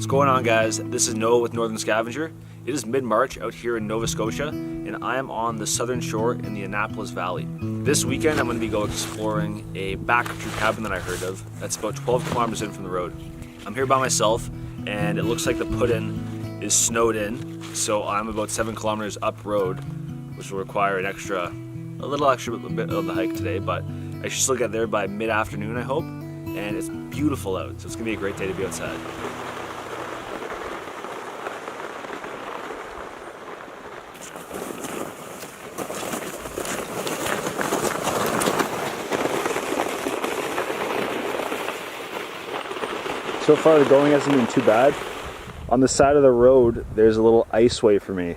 What's going on, guys? This is Noah with Northern Scavenger. It is mid-March out here in Nova Scotia, and I am on the southern shore in the Annapolis Valley. This weekend I'm going to be exploring a backcountry cabin that I heard of that's about 12 kilometers in from the road. I'm here by myself, and it looks like the put-in is snowed in, so I'm about 7 kilometers up road, which will require a little extra bit of the hike today, but I should still get there by mid-afternoon, I hope, and it's beautiful out, so it's going to be a great day to be outside. So far the going hasn't been too bad. On the side of the road there's a little iceway for me,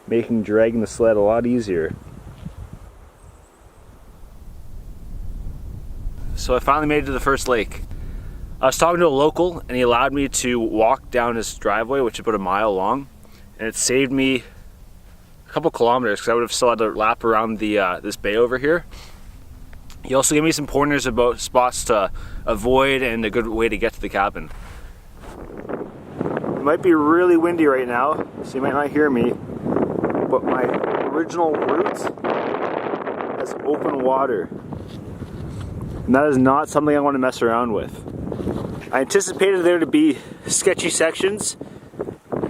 making dragging the sled a lot easier. So I finally made it to the first lake. I was talking to a local and he allowed me to walk down his driveway, which is about a mile long, and it saved me a couple kilometers because I would have still had to lap around the this bay over here. He also gave me some pointers about spots to avoid and a good way to get to the cabin. It might be really windy right now, so you might not hear me, but my original route has open water. And that is not something I want to mess around with. I anticipated there to be sketchy sections.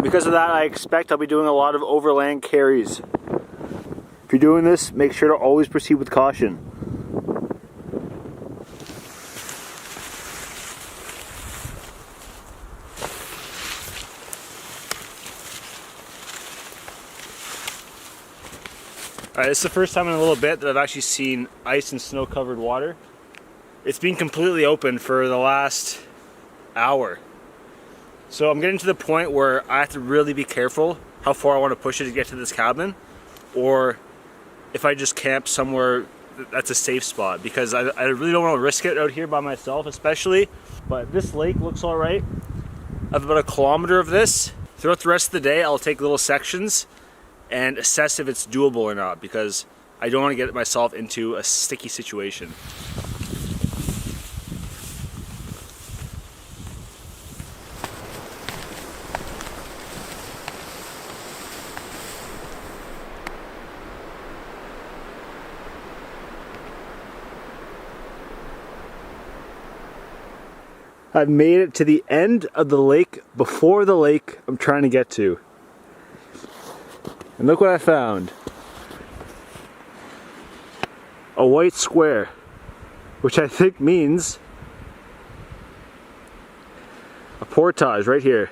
Because of that, I expect I'll be doing a lot of overland carries. If you're doing this, make sure to always proceed with caution. Alright, this is the first time in a little bit that I've actually seen ice and snow covered water. It's been completely open for the last hour. So I'm getting to the point where I have to really be careful how far I want to push it to get to this cabin, or if I just camp somewhere that's a safe spot, because I really don't want to risk it out here by myself especially. But this lake looks alright. I have about a kilometer of this. Throughout the rest of the day I'll take little sections and assess if it's doable or not, because I don't want to get myself into a sticky situation. I've made it to the end of the lake before the lake I'm trying to get to. And look what I found. A white square, which I think means a portage right here.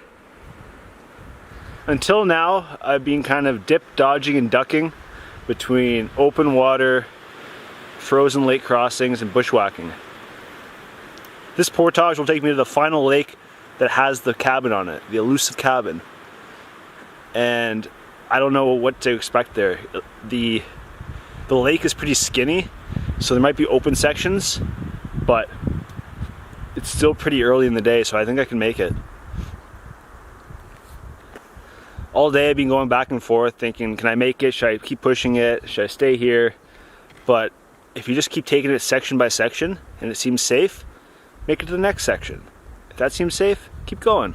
Until now, I've been kind of dodging and ducking between open water, frozen lake crossings, and bushwhacking. This portage will take me to the final lake that has the cabin on it, the elusive cabin. And I don't know what to expect there. The lake is pretty skinny, so there might be open sections, but it's still pretty early in the day, so I think I can make it. All day I've been going back and forth thinking, can I make it? Should I keep pushing it? Should I stay here? But if you just keep taking it section by section and it seems safe, make it to the next section. If that seems safe, keep going.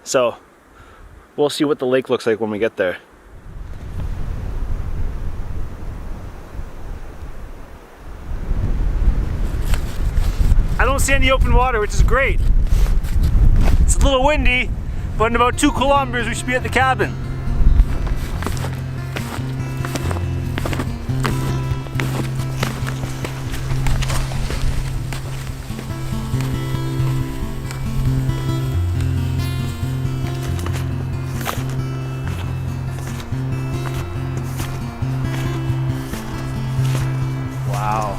So we'll see what the lake looks like when we get there. I don't see any open water, which is great. It's a little windy, but in about 2 kilometers we should be at the cabin. Wow.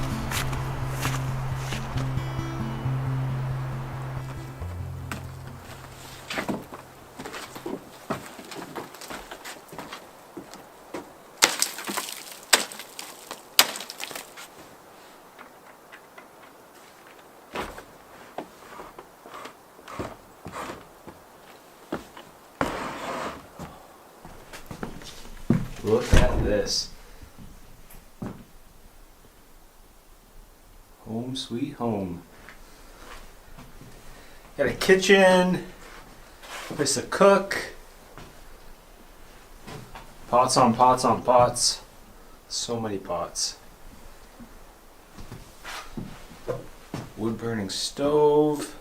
Look at this. Home sweet home. Got a kitchen, place to cook. Pots on pots on pots. So many pots. Wood burning stove.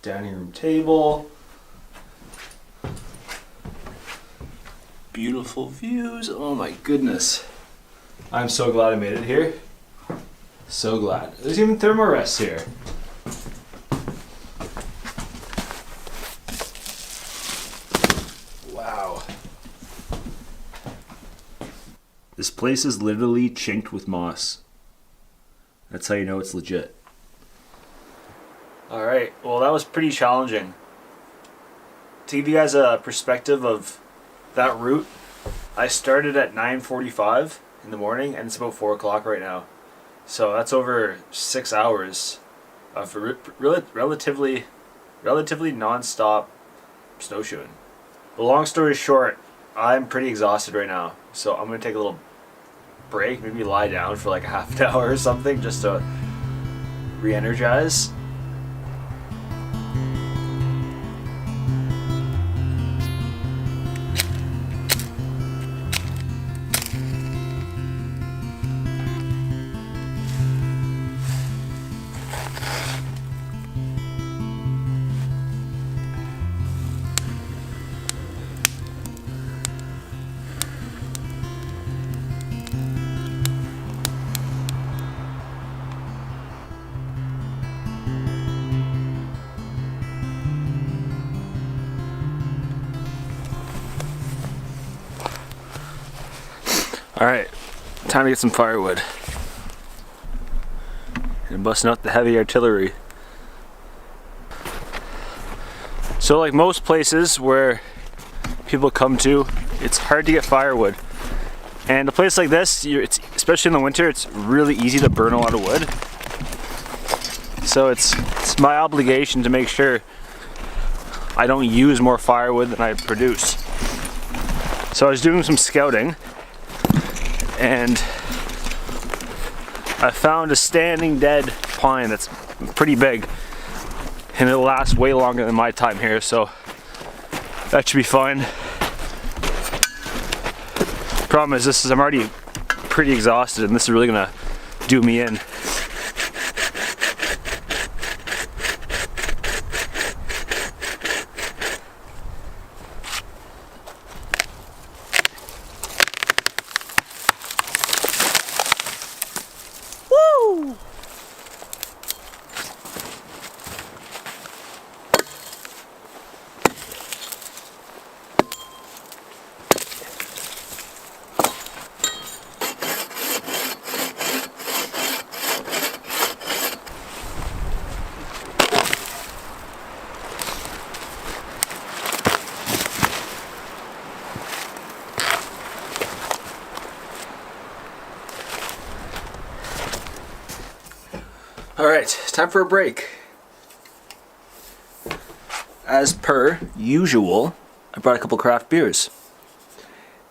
Dining room table. Beautiful views. Oh my goodness. I'm so glad I made it here. So glad. There's even thermorests here. Wow. This place is literally chinked with moss. That's how you know it's legit. Alright, well that was pretty challenging. To give you guys a perspective of that route, I started at 9:45 in the morning and it's about 4 o'clock right now. So that's over 6 hours of relatively non-stop snowshoeing. But long story short, I'm pretty exhausted right now. So I'm going to take a little break, maybe lie down for like a half an hour or something just to re-energize. Alright, time to get some firewood. And busting out the heavy artillery. So like most places where people come to, it's hard to get firewood. And a place like this, especially in the winter, it's really easy to burn a lot of wood. So it's my obligation to make sure I don't use more firewood than I produce. So I was doing some scouting, and I found a standing dead pine that's pretty big, and it'll last way longer than my time here, so that should be fine. Problem is, I'm already pretty exhausted, and this is really gonna do me in. Alright, time for a break. As per usual, I brought a couple craft beers.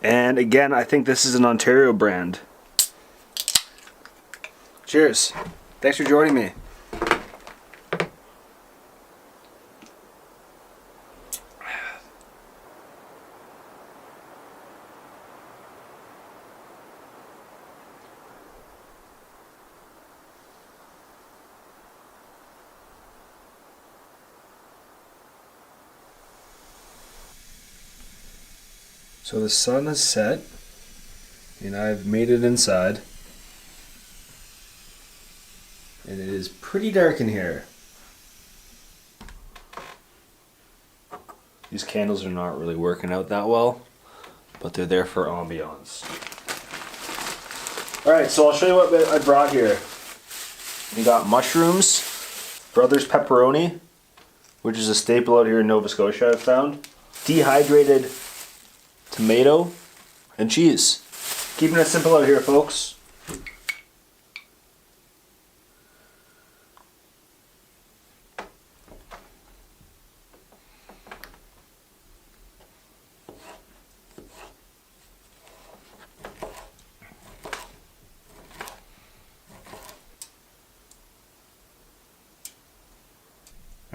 And again, I think this is an Ontario brand. Cheers. Thanks for joining me. So the sun has set, and I've made it inside, and it is pretty dark in here. These candles are not really working out that well, but they're there for ambiance. Alright, so I'll show you what I brought here. We got mushrooms, Brothers pepperoni, which is a staple out here in Nova Scotia I've found, dehydrated tomato, and cheese. Keeping it simple out here, folks.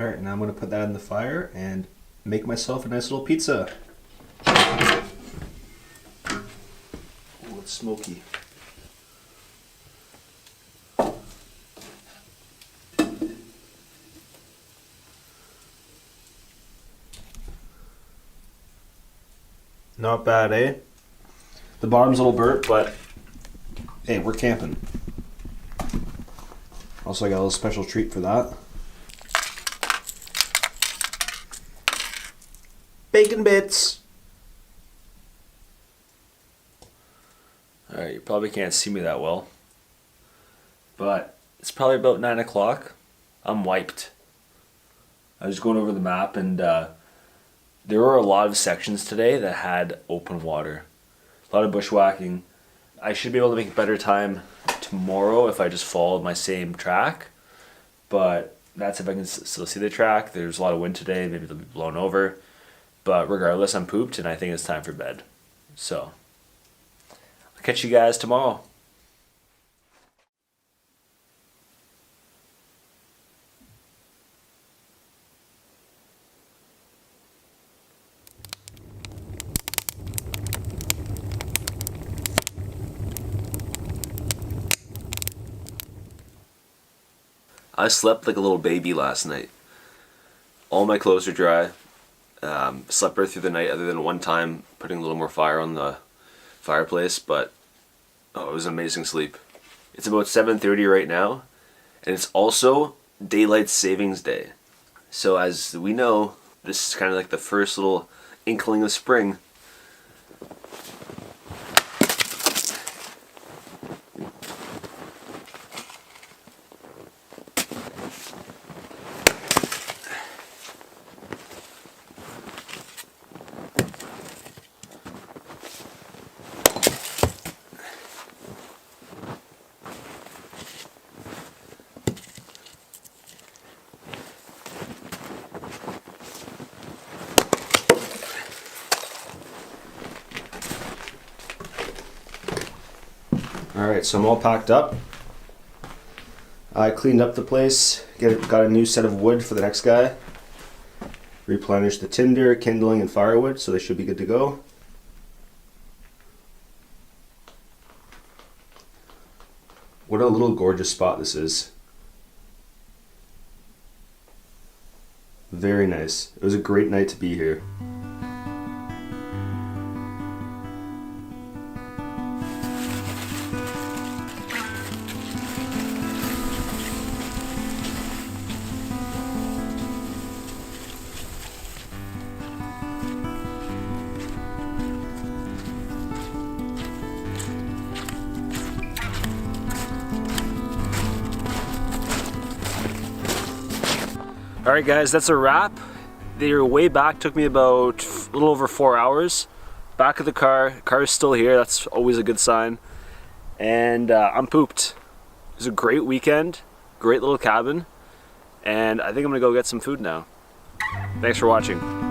Alright, now I'm going to put that in the fire and make myself a nice little pizza. Oh, it's smoky. Not bad, eh? The bottom's a little burnt, but hey, we're camping. Also, I got a little special treat for that. Bacon bits! Alright, you probably can't see me that well, but it's probably about 9 o'clock. I'm wiped. I was going over the map, and there were a lot of sections today that had open water. A lot of bushwhacking. I should be able to make better time tomorrow if I just followed my same track, but that's if I can still see the track. There's a lot of wind today, maybe they'll be blown over, but regardless, I'm pooped and I think it's time for bed. So I'll catch you guys tomorrow. I slept like a little baby last night. All my clothes are dry. Slept right through the night other than one time putting a little more fire on the fireplace, but oh, it was an amazing sleep. It's about 7:30 right now, and it's also Daylight Savings Day. So as we know, this is kind of like the first little inkling of spring. Alright, so I'm all packed up. I cleaned up the place, got a new set of wood for the next guy. Replenished the tinder, kindling, and firewood, so they should be good to go. What a little gorgeous spot this is. Very nice. It was a great night to be here. Alright guys, that's a wrap. Their way back took me about a little over 4 hours. Back of the car is still here, that's always a good sign. And I'm pooped. It was a great weekend, great little cabin, and I think I'm gonna go get some food now. Thanks for watching.